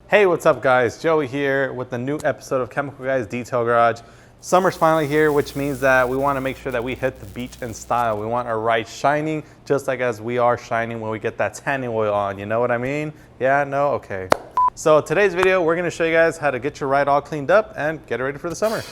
Hey, what's up guys? Joey here with a new episode of Chemical Guys Detail Garage. Summer's finally here, which means that we want to make sure that we hit the beach in style. We want our rides shining, just like as we are shining when we get that tanning oil on. You know what I mean? Yeah, no? Okay. So today's video, we're going to show you guys how to get your ride all cleaned up and get it ready for the summer.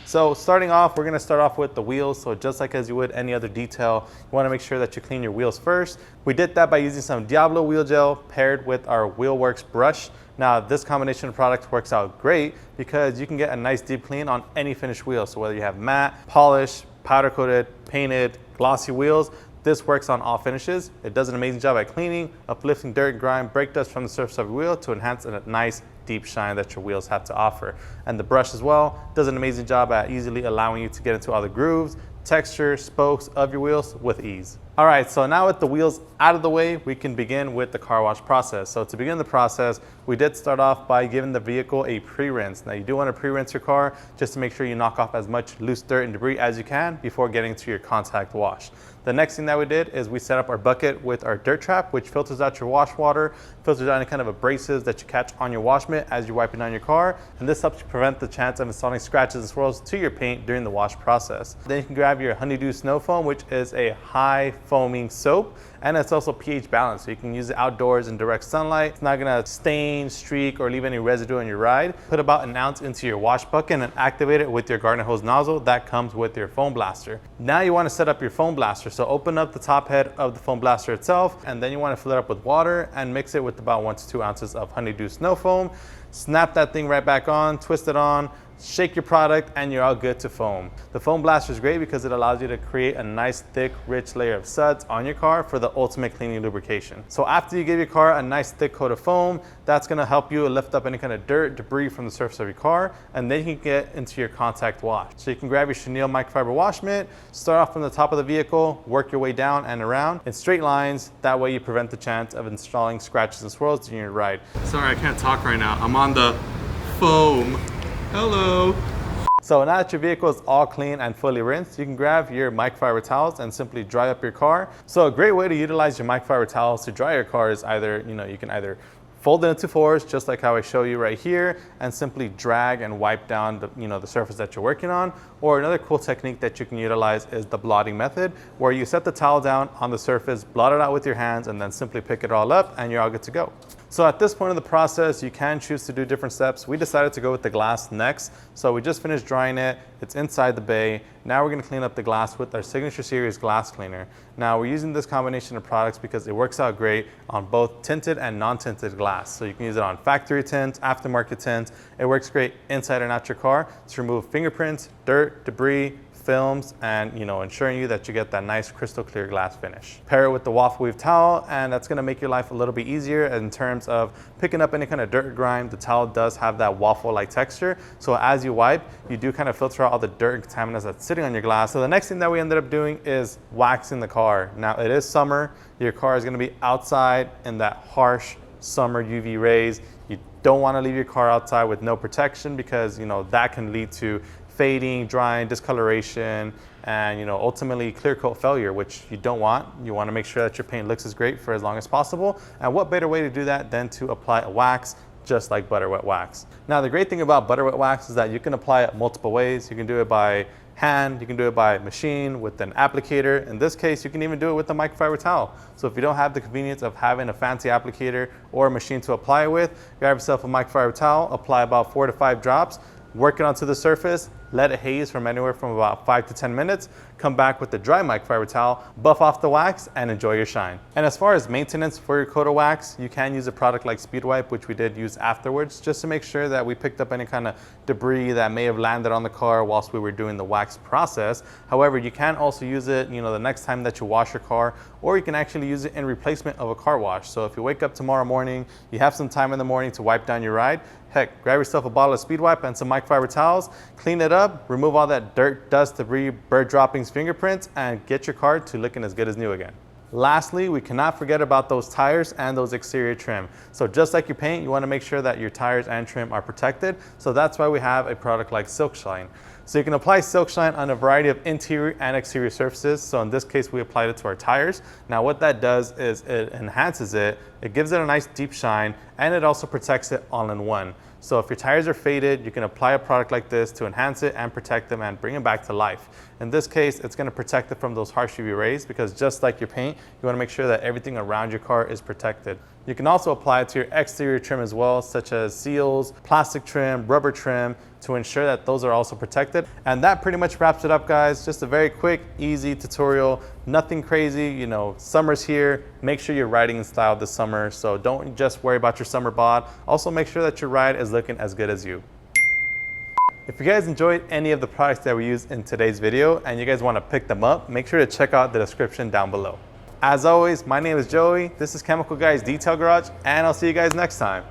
So starting off, we're gonna start off with the wheels. So just like as you would any other detail, you wanna make sure that you clean your wheels first. We did that by using some Diablo Wheel Gel paired with our Wheelworks brush. Now this combination of products works out great because you can get a nice deep clean on any finished wheel. So whether you have matte, polished, powder coated, painted, glossy wheels, this works on all finishes. It does an amazing job at cleaning, uplifting dirt, grime, brake dust from the surface of your wheel to enhance a nice deep shine that your wheels have to offer. And the brush as well does an amazing job at easily allowing you to get into all the grooves, texture, spokes of your wheels with ease. All right, so now with the wheels out of the way, we can begin with the car wash process. So to begin the process, we did start off by giving the vehicle a pre-rinse. Now you do want to pre-rinse your car just to make sure you knock off as much loose dirt and debris as you can before getting to your contact wash. The next thing that we did is we set up our bucket with our dirt trap, which filters out your wash water, filters out any kind of abrasives that you catch on your wash mitt as you're wiping down your car. And this helps you prevent the chance of installing scratches and swirls to your paint during the wash process. Then you can grab your honeydew snow foam, which is a high foaming soap, and it's also pH balanced, so you can use it outdoors in direct sunlight. It's not gonna stain, streak, or leave any residue on your ride. Put about an ounce into your wash bucket and activate it with your garden hose nozzle that comes with your foam blaster. Now you wanna set up your foam blaster. So open up the top head of the foam blaster itself, and then you wanna fill it up with water and mix it with about 1 to 2 ounces of honeydew snow foam. Snap that thing right back on, twist it on, shake your product, and you're all good to foam. The foam blaster is great because it allows you to create a nice, thick, rich layer of suds on your car for the ultimate cleaning lubrication. So after you give your car a nice thick coat of foam, that's gonna help you lift up any kind of dirt, debris from the surface of your car, and then you can get into your contact wash. So you can grab your chenille microfiber wash mitt, start off from the top of the vehicle, work your way down and around in straight lines. That way you prevent the chance of installing scratches and swirls during your ride. Sorry, I can't talk right now. I'm on the foam. Hello. So now that your vehicle is all clean and fully rinsed, you can grab your microfiber towels and simply dry up your car. So a great way to utilize your microfiber towels to dry your car is either, you can either fold it into fours, just like how I show you right here, and simply drag and wipe down the surface that you're working on. Or another cool technique that you can utilize is the blotting method, where you set the towel down on the surface, blot it out with your hands, and then simply pick it all up and you're all good to go. So at this point in the process, you can choose to do different steps. We decided to go with the glass next. So we just finished drying it. It's inside the bay. Now we're gonna clean up the glass with our Signature Series glass cleaner. Now we're using this combination of products because it works out great on both tinted and non-tinted glass. So you can use it on factory tint, aftermarket tint. It works great inside and out your car to remove fingerprints, dirt, debris, films, and ensuring you that you get that nice crystal clear glass finish. Pair it with the waffle weave towel, and that's gonna make your life a little bit easier in terms of picking up any kind of dirt or grime. The towel does have that waffle-like texture, so as you wipe, you do kind of filter out all the dirt and contaminants that's sitting on your glass. So the next thing that we ended up doing is waxing the car. Now it is summer, your car is gonna be outside in that harsh summer UV rays. You don't wanna leave your car outside with no protection because that can lead to fading, drying, discoloration, and ultimately clear coat failure, which you don't want. You want to make sure that your paint looks as great for as long as possible. And what better way to do that than to apply a wax just like butter wet wax. Now the great thing about butter wet wax is that you can apply it multiple ways. You can do it by hand, you can do it by machine with an applicator. In this case, you can even do it with a microfiber towel. So if you don't have the convenience of having a fancy applicator or a machine to apply it with, grab yourself a microfiber towel, apply about 4 to 5 drops, work it onto the surface, let it haze from anywhere from about 5 to 10 minutes, come back with the dry microfiber towel, buff off the wax, and enjoy your shine. And as far as maintenance for your coat of wax, you can use a product like Speed Wipe, which we did use afterwards, just to make sure that we picked up any kind of debris that may have landed on the car whilst we were doing the wax process. However, you can also use it, the next time that you wash your car, or you can actually use it in replacement of a car wash. So if you wake up tomorrow morning, you have some time in the morning to wipe down your ride, heck, grab yourself a bottle of Speed Wipe and some microfiber towels, clean it up, remove all that dirt, dust, debris, bird droppings, fingerprints, and get your car to looking as good as new again. Lastly, we cannot forget about those tires and those exterior trim. So just like your paint, you want to make sure that your tires and trim are protected. So that's why we have a product like Silk Shine. So you can apply Silk Shine on a variety of interior and exterior surfaces. So in this case, we applied it to our tires. Now what that does is it enhances it, it gives it a nice deep shine, and it also protects it all in one. So if your tires are faded, you can apply a product like this to enhance it and protect them and bring them back to life. In this case, it's going to protect it from those harsh UV rays, because just like your paint, you want to make sure that everything around your car is protected. You can also apply it to your exterior trim as well, such as seals, plastic trim, rubber trim, to ensure that those are also protected. And that pretty much wraps it up, guys. Just a very quick, easy tutorial. Nothing crazy, you know, summer's here. Make sure you're riding in style this summer. So don't just worry about your summer bod. Also make sure that your ride is looking as good as you. If you guys enjoyed any of the products that we used in today's video and you guys want to pick them up, make sure to check out the description down below. As always, my name is Joey. This is Chemical Guys Detail Garage, and I'll see you guys next time.